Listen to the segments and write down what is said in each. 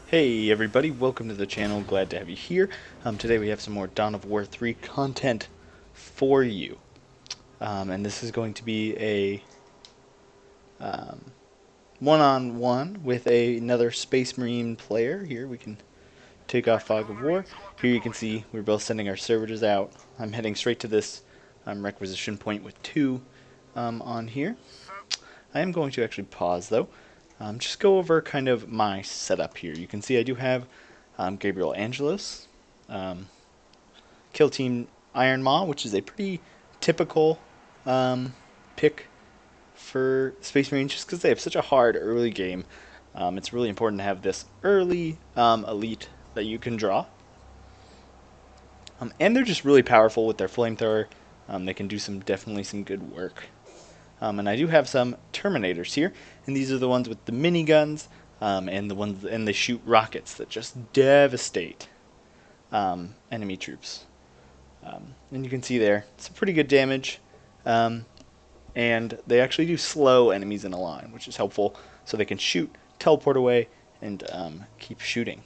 Hey everybody, welcome to the channel, glad to have you here. Today we have some more Dawn of War 3 content for you. And this is going to be a one-on-one with another Space Marine player. Here we can take off Fog of War. Here you can see we're both sending our servitors out. I'm heading straight to this requisition point with 2 on here. I am going to actually pause though. Just go over kind of my setup here. You can see I do have Gabriel Angelos, Kill Team Iron Maw, which is a pretty typical pick for Space Marines just because they have such a hard early game. It's really important to have this early elite that you can draw. And they're just really powerful with their flamethrower. They can do definitely some good work. And I do have some Terminators here, and these are the ones with the miniguns, and they shoot rockets that just devastate enemy troops. And you can see there, it's pretty good damage, and they actually do slow enemies in a line, which is helpful, so they can shoot, teleport away, and keep shooting.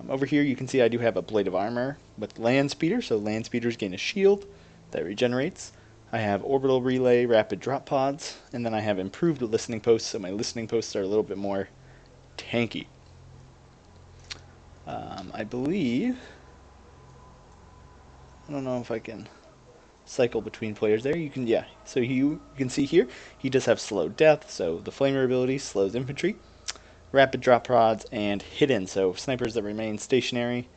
Over here you can see I do have a Blade of Armor with Land Speeder, so Land Speeders gain a shield that regenerates. I have Orbital Relay, Rapid Drop Pods, and then I have Improved Listening Posts, so my listening posts are a little bit more tanky. I believe, I don't know if I can cycle between players there. You can, yeah, so you can see here, he does have Slow Death, so the Flamer ability slows infantry, Rapid Drop Pods, and Hidden, so snipers that remain stationary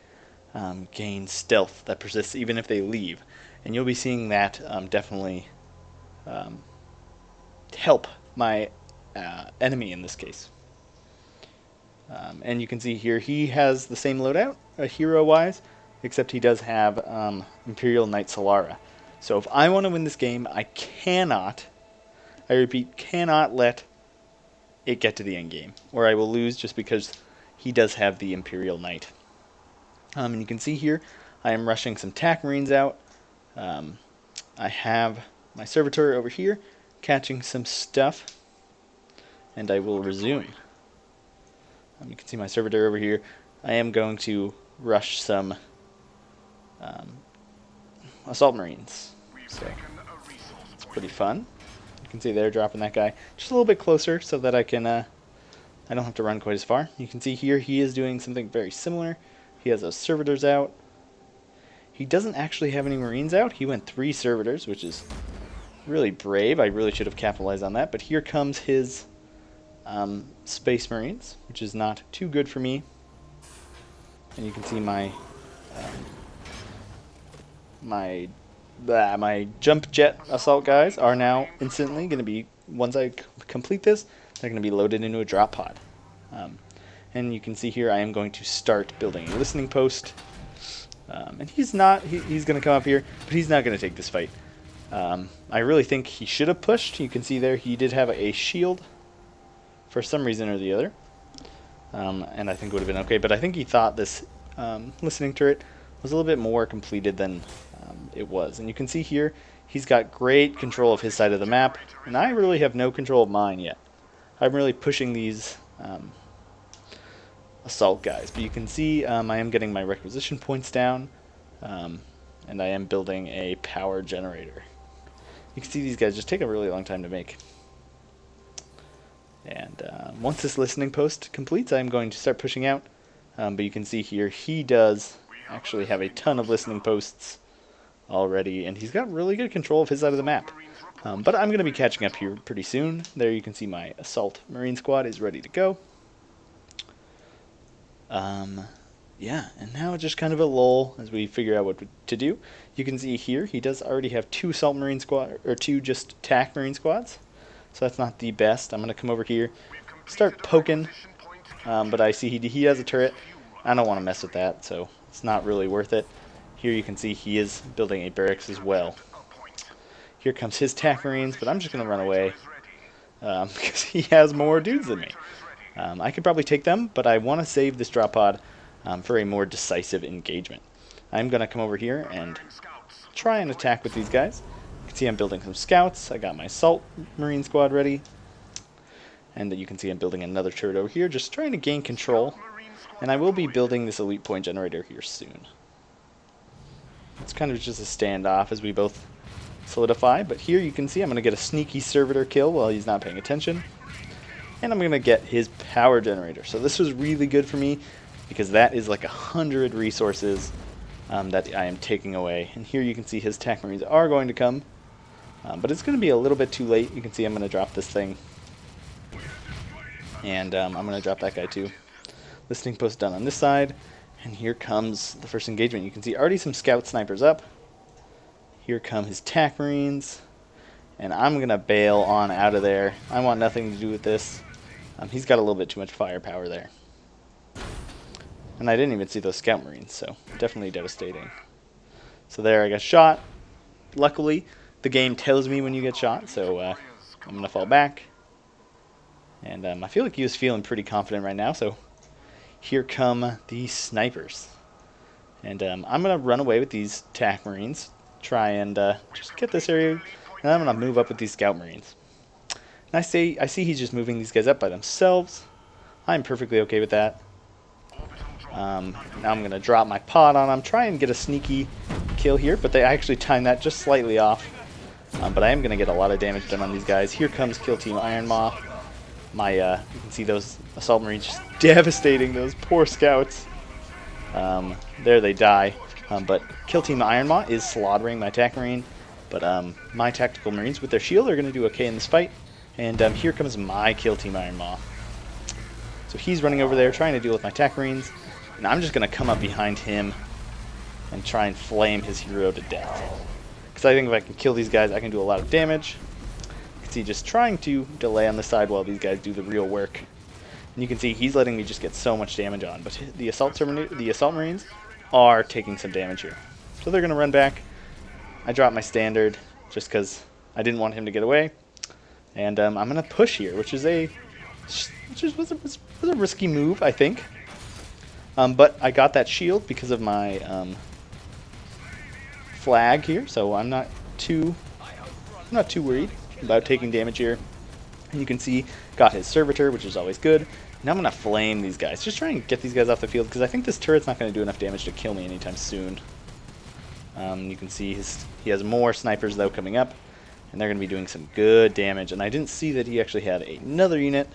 gain Stealth that persists even if they leave. And you'll be seeing that definitely help my enemy in this case. And you can see here he has the same loadout, hero-wise, except he does have Imperial Knight Solara. So if I want to win this game, I repeat, cannot let it get to the end game, or I will lose just because he does have the Imperial Knight. And you can see here, I am rushing some TAC Marines out. I have my servitor over here catching some stuff, and I will resume. You can see my servitor over here. I am going to rush some assault marines, so it's pretty fun. You can see they're dropping that guy just a little bit closer so that I don't have to run quite as far. You can see here he is doing something very similar. He has those servitors out. He doesn't actually have any Marines out. He went 3 servitors, which is really brave. I really should have capitalized on that. But here comes his Space Marines, which is not too good for me. And you can see my my jump jet assault guys are now instantly going to be, once I complete this, they're going to be loaded into a drop pod. And you can see here I am going to start building a listening post. And he's going to come up here, but he's not going to take this fight. I really think he should have pushed. You can see there he did have a shield for some reason or the other. And I think it would have been okay, but I think he thought this listening turret was a little bit more completed than it was. And you can see here he's got great control of his side of the map, and I really have no control of mine yet. I'm really pushing these assault guys, but you can see I am getting my requisition points down, and I am building a power generator. You can see these guys just take a really long time to make. And once this listening post completes, I'm going to start pushing out, but you can see here he does actually have a ton of listening posts already, and he's got really good control of his side of the map. But I'm going to be catching up here pretty soon. There you can see my assault marine squad is ready to go. Yeah, and now it's just kind of a lull as we figure out what to do. You can see here he does already have 2 assault marine squad, or 2 just TAC marine squads, so that's not the best. I'm gonna come over here, start poking, but I see he has a turret. I don't want to mess with that, so it's not really worth it. Here you can see he is building a barracks as well. Here comes his TAC marines, but I'm just gonna run away because he has more dudes than me. I could probably take them, but I want to save this drop pod for a more decisive engagement. I'm going to come over here and try and attack with these guys. You can see I'm building some scouts. I got my assault marine squad ready. And that you can see I'm building another turret over here, just trying to gain control. And I will be building this elite point generator here soon. It's kind of just a standoff as we both solidify, but here you can see I'm going to get a sneaky servitor kill while he's not paying attention. And I'm going to get his power generator. So this was really good for me because that is like 100 resources that I am taking away. And here you can see his attack marines are going to come, but it's going to be a little bit too late. You can see I'm going to drop this thing. And I'm going to drop that guy too. Listening post done on this side. And here comes the first engagement. You can see already some scout snipers up. Here come his attack marines. And I'm going to bail on out of there. I want nothing to do with this. He's got a little bit too much firepower there. And I didn't even see those scout marines, so definitely devastating. So there I got shot. Luckily, the game tells me when you get shot, so I'm going to fall back. And I feel like he was feeling pretty confident right now, so here come the snipers. And I'm going to run away with these attack marines, try and just get this area, and I'm going to move up with these scout marines. And I see he's just moving these guys up by themselves. I'm perfectly okay with that. Now I'm going to drop my pod on them, try and get a sneaky kill here, but they actually timed that just slightly off. But I am going to get a lot of damage done on these guys. Here comes Kill Team Iron Maw. You can see those assault marines just devastating those poor scouts. There they die. But Kill Team Iron Maw is slaughtering my attack marine. But my tactical marines with their shield are going to do okay in this fight. And here comes my Kill Team Iron Maw. So he's running over there trying to deal with my attack marines. And I'm just going to come up behind him and try and flame his hero to death. Because I think if I can kill these guys, I can do a lot of damage. See, just trying to delay on the side while these guys do the real work. And you can see he's letting me just get so much damage on, but the assault marines are taking some damage here. So they're going to run back. I dropped my standard just because I didn't want him to get away. And I'm going to push here, which was a risky move, I think. But I got that shield because of my flag here, so I'm not too worried about taking damage here. And you can see got his servitor, which is always good. Now I'm going to flame these guys. Just try and get these guys off the field because I think this turret's not going to do enough damage to kill me anytime soon. You can see he has more snipers though coming up, and they're going to be doing some good damage. And I didn't see that he actually had another unit,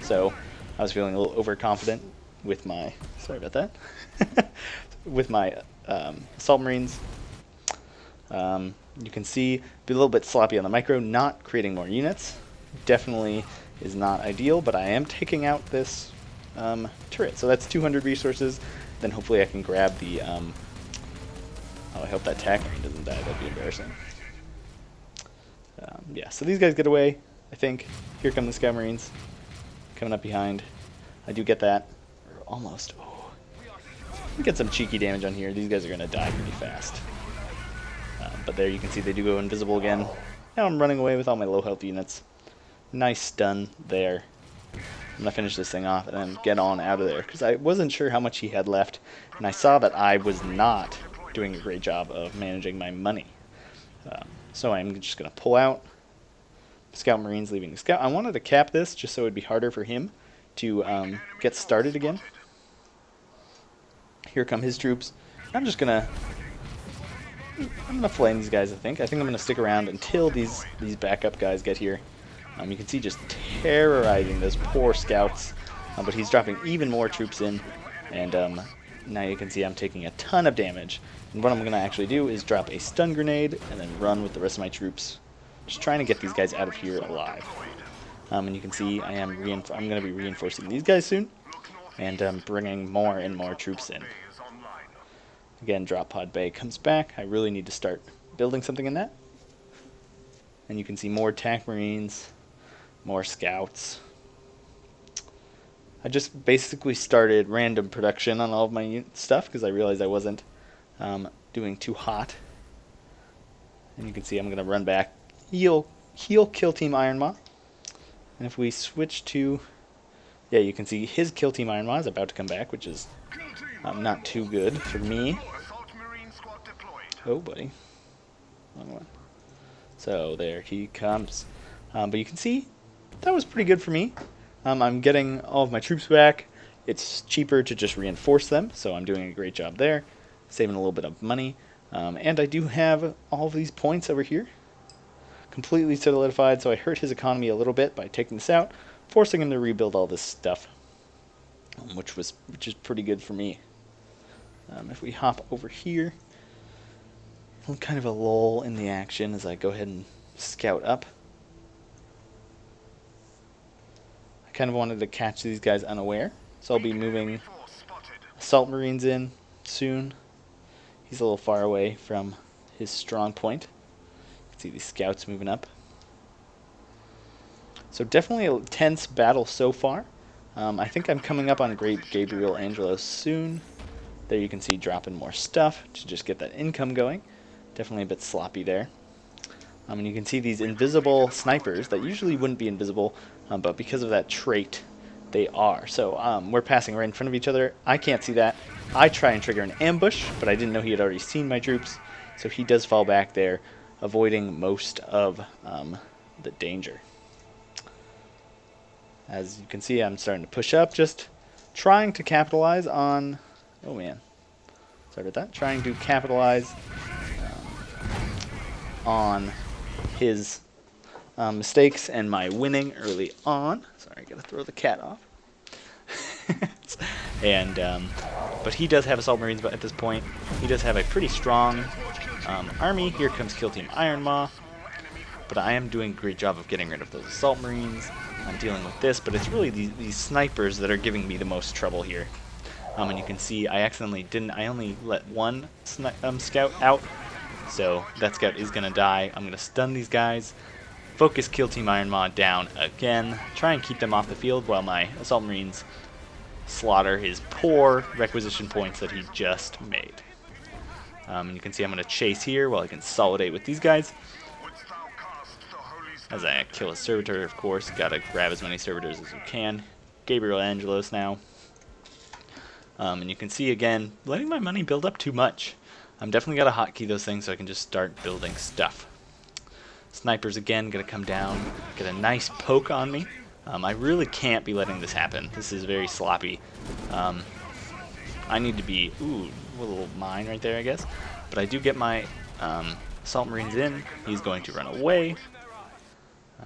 so I was feeling a little overconfident with my with my assault marines. You can see be a little bit sloppy on the micro, not creating more units. Definitely is not ideal, but I am taking out this turret. So that's 200 resources. Then hopefully I can grab the... oh, I hope that attack marine doesn't die. That'd be embarrassing. Yeah, so these guys get away, I think. Here come the scout marines coming up behind. I do get that. Or almost. Oh. Get some cheeky damage on here. These guys are going to die pretty fast. But there you can see they do go invisible again. Now I'm running away with all my low health units. Nice stun there. I'm going to finish this thing off and then get on out of there. Because I wasn't sure how much he had left. And I saw that I was not doing a great job of managing my money. So I'm just going to pull out. Scout Marines leaving the scout. I wanted to cap this just so it would be harder for him to get started again. Here come his troops. I'm gonna flame these guys. I think I'm gonna stick around until these backup guys get here. You can see just terrorizing those poor scouts, but he's dropping even more troops in, and now you can see I'm taking a ton of damage. And what I'm gonna actually do is drop a stun grenade and then run with the rest of my troops, just trying to get these guys out of here alive. And you can see I'm gonna be reinforcing these guys soon, and bringing more and more troops in. Again, Drop Pod Bay comes back. I really need to start building something in that. And you can see more tank marines, more scouts. I just basically started random production on all of my stuff because I realized I wasn't doing too hot. And you can see I'm going to run back, heal Kill Team Iron Maw. And if we switch to, yeah, you can see his Kill Team Iron Maw is about to come back, which is not too good for me. Oh, buddy. Wrong one. So there he comes. But you can see that was pretty good for me. I'm getting all of my troops back. It's cheaper to just reinforce them, so I'm doing a great job there, saving a little bit of money. And I do have all of these points over here completely solidified, so I hurt his economy a little bit by taking this out, forcing him to rebuild all this stuff, which is pretty good for me. If we hop over here, kind of a lull in the action as I go ahead and scout up. I kind of wanted to catch these guys unaware, so I'll be moving assault marines in soon. He's a little far away from his strong point. You can see these scouts moving up. So definitely a tense battle so far. I think I'm coming up on Great Gabriel Angelos soon. There you can see dropping more stuff to just get that income going. Definitely a bit sloppy there. And you can see these invisible snipers that usually wouldn't be invisible, but because of that trait, they are. So we're passing right in front of each other. I can't see that. I try and trigger an ambush, but I didn't know he had already seen my troops, so he does fall back there, avoiding most of the danger. As you can see, I'm starting to push up, just trying to capitalize on... Oh man, sorry about that. Trying to capitalize on his mistakes and my winning early on. Sorry, I gotta throw the cat off. And but he does have assault marines, but at this point he does have a pretty strong army. Here comes Kill Team Iron Maw, but I am doing a great job of getting rid of those assault marines. I'm dealing with this, but it's really these snipers that are giving me the most trouble here. And you can see I only let one scout out, so that scout is going to die. I'm going to stun these guys, focus Kill Team Iron Maw down again, try and keep them off the field while my assault marines slaughter his poor requisition points that he just made. You can see I'm going to chase here while I consolidate with these guys. As I kill a servitor, of course, gotta grab as many servitors as you can. Gabriel Angelos now. And you can see again, letting my money build up too much. I'm definitely gotta hotkey those things so I can just start building stuff. Snipers again, gonna come down, get a nice poke on me. I really can't be letting this happen. This is very sloppy. I need to be, a little mine right there, I guess. But I do get my assault marines in. He's going to run away.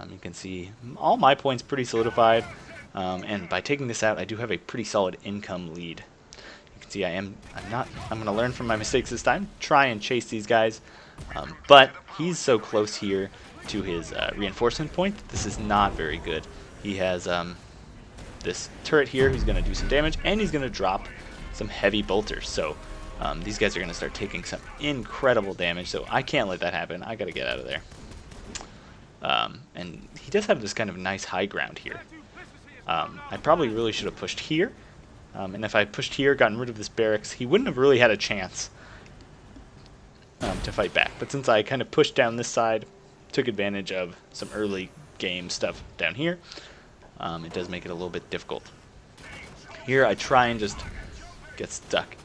You can see all my points pretty solidified. And by taking this out, I do have a pretty solid income lead. You can see I'm going to learn from my mistakes this time, try and chase these guys. But he's so close here to his reinforcement point. This is not very good. He has this turret here who's going to do some damage, and he's going to drop some heavy bolters. So these guys are going to start taking some incredible damage, so I can't let that happen. I got to get out of there. And he does have this kind of nice high ground here. I probably really should have pushed here. And if I pushed here, gotten rid of this barracks, he wouldn't have really had a chance to fight back. But since I kind of pushed down this side, took advantage of some early game stuff down here, it does make it a little bit difficult. Here I try and just get stuck.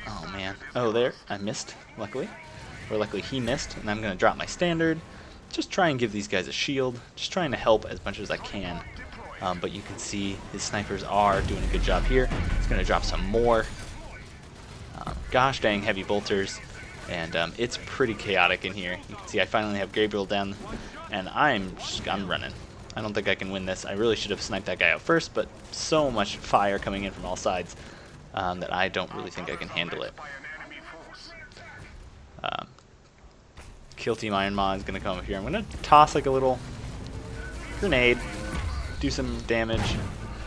Oh man. Oh, there. I missed, luckily. Or luckily he missed, and I'm going to drop my standard. Just try and give these guys a shield. Just trying to help as much as I can. But you can see his snipers are doing a good job here. He's going to drop some more. Gosh dang heavy bolters. And it's pretty chaotic in here. You can see I finally have Gabriel down, and I'm running. I don't think I can win this. I really should have sniped that guy out first, but so much fire coming in from all sides that I don't really think I can handle it. Kill Team Iron Maw is going to come up here. I'm going to toss like a little grenade, do some damage,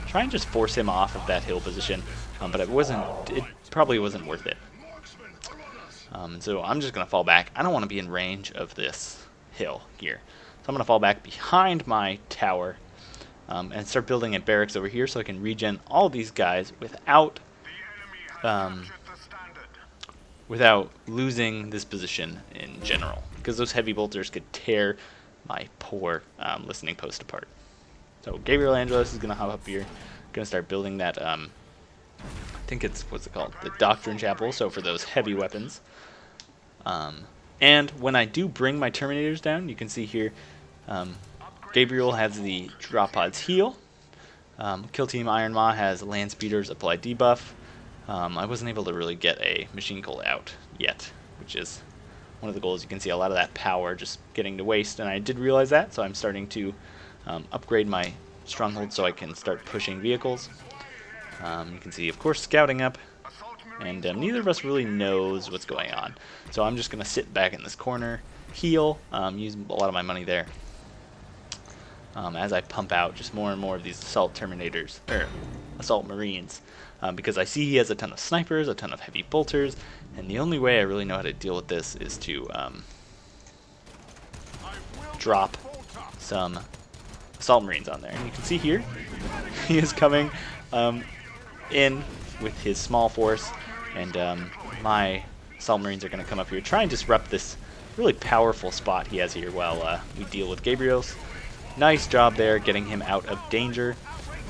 try and just force him off of that hill position, but it probably wasn't worth it. So I'm just going to fall back. I don't want to be in range of this hill here. So I'm going to fall back behind my tower and start building a barracks over here so I can regen all these guys without losing this position in general. Because those heavy bolters could tear my poor listening post apart. So Gabriel Angelos is going to hop up here. Going to start building that, I think it's, what's it called? The Doctrine Chapel, so for those heavy weapons. And when I do bring my Terminators down, you can see here, Gabriel has the drop pods heal. Kill Team Iron Maw has land speeders apply debuff. I wasn't able to really get a Machine Colt out yet, which is one of the goals. You can see a lot of that power just getting to waste, and I did realize that, so I'm starting to upgrade my stronghold so I can start pushing vehicles. You can see, of course, scouting up, and neither of us really knows what's going on. So I'm just going to sit back in this corner, heal, use a lot of my money there, as I pump out just more and more of these Assault Terminators, or Assault Marines, because I see he has a ton of snipers, a ton of heavy bolters, and the only way I really know how to deal with this is to drop some Assault Marines on there. And you can see here, he is coming in with his small force, and my Assault Marines are going to come up here, try and disrupt this really powerful spot he has here while we deal with Gabrios. Nice job there, getting him out of danger,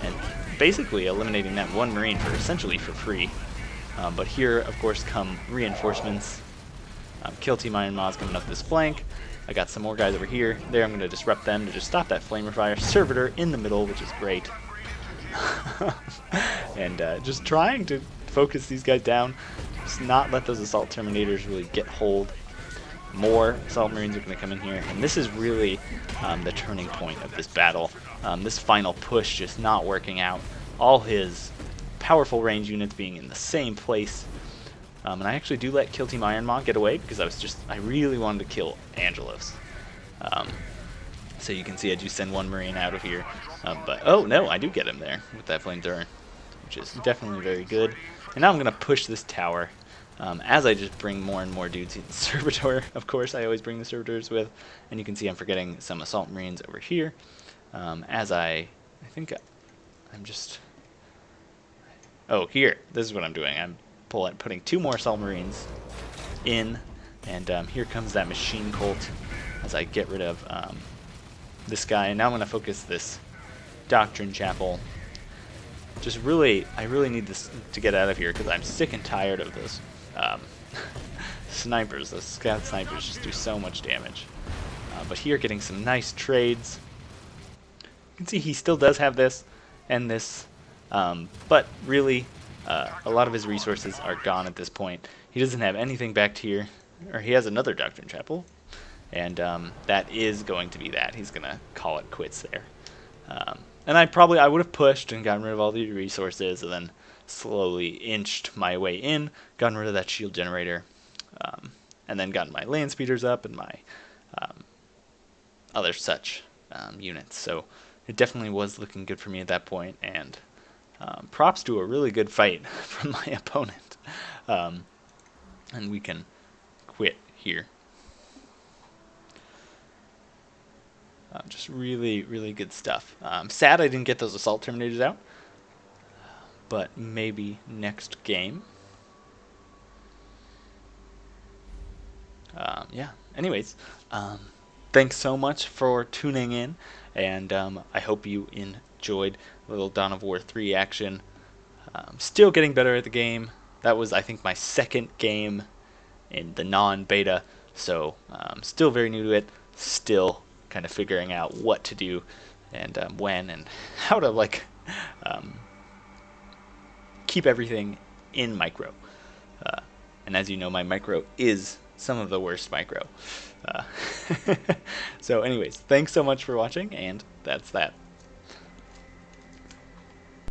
and basically eliminating that one Marine for essentially for free. But here, of course, come reinforcements. Kill Team Iron Maw is coming up this flank. I got some more guys over here. There, I'm going to disrupt them to just stop that Flamer Fire. Servitor in the middle, which is great. And just trying to focus these guys down. Just not let those Assault Terminators really get hold. More Assault Marines are going to come in here. And this is really the turning point of this battle. This final push just not working out. All his powerful range units being in the same place. And I actually do let Kill Team Iron Maw get away because I really wanted to kill Angelos. So you can see I do send one Marine out of here. But, oh no, I do get him there with that Flamethrower, which is definitely very good. And now I'm going to push this tower as I just bring more and more dudes in. Servitor, of course, I always bring the Servitors with. And you can see I'm forgetting some Assault Marines over here. As I think I'm just... Oh, here. This is what I'm doing. I'm putting two more Assault Marines in, and here comes that Machine Colt as I get rid of this guy. And now I'm going to focus this Doctrine Chapel. Just really, I really need this to get out of here because I'm sick and tired of those snipers. Those scout snipers just do so much damage. But here, getting some nice trades. You can see he still does have this and this, but really a lot of his resources are gone at this point. He doesn't have anything back here, or he has another Doctrine Chapel, and that is going to be that. He's going to call it quits there. And I would have pushed and gotten rid of all the resources, and then slowly inched my way in, gotten rid of that shield generator, and then gotten my land speeders up and my other such units. So it definitely was looking good for me at that point, and props to a really good fight from my opponent. And we can quit here. Just really, really good stuff. Sad I didn't get those Assault Terminators out, but maybe next game. Yeah, anyways, thanks so much for tuning in, and I hope you enjoyed a little Dawn of War 3 action. Still getting better at the game. That was, I think, my second game in the non-beta, so still very new to it, still kind of figuring out what to do and when and how to keep everything in micro. And as you know, my micro is some of the worst micro. So anyways, thanks so much for watching, and that's that.